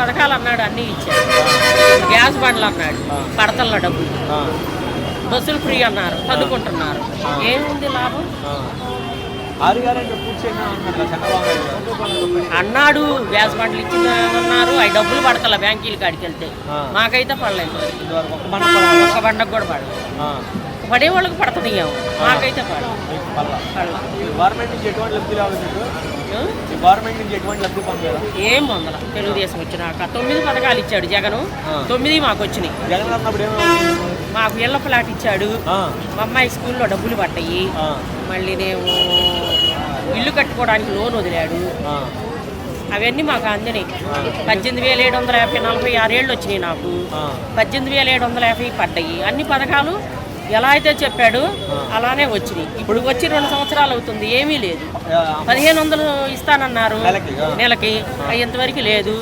పథకాలు అన్నాడు, అన్నీ ఇచ్చాడు. గ్యాస్ బండ్లు అన్నాడు, పడతల డబ్బులు. బస్సులు ఫ్రీ అన్నారు, చదువుకుంటున్నారు. ఏముంది లాభం? అన్నాడు గ్యాస్ బండ్లు ఇచ్చిందన్నారు, అవి డబ్బులు పడతల బ్యాంకీలు కాడికి వెళ్తే. మాకైతే పడలేదు, ఒక్క బండకు కూడా పడలేదు. పడే వాళ్ళకి పడుతున్నాం, మాకైతే పడలేదు. ఏం పొందల. తెలుగుదేశం వచ్చినాక 9 పథకాలు ఇచ్చాడు జగను, 9 మాకు వచ్చినాయి. మాకు ఇళ్ల ఫ్లాట్ ఇచ్చాడు, మా అమ్మాయి స్కూల్లో డబ్బులు పడ్డాయి. మళ్ళీ నేను ఇల్లు కట్టుకోవడానికి లోన్ వదిలాడు. అవన్నీ మాకు అందినాయి. 18,750, 46 ఏళ్ళు వచ్చినాయి నాకు. 18,750 పడ్డాయి. అన్ని పథకాలు ఎలా అయితే చెప్పాడు అలానే వచ్చినాయి. ఇప్పుడు వచ్చి 2 సంవత్సరాలు అవుతుంది, ఏమీ లేదు. 1,500 ఇస్తానన్నారు నెలకి, ఇంతవరకు లేదు.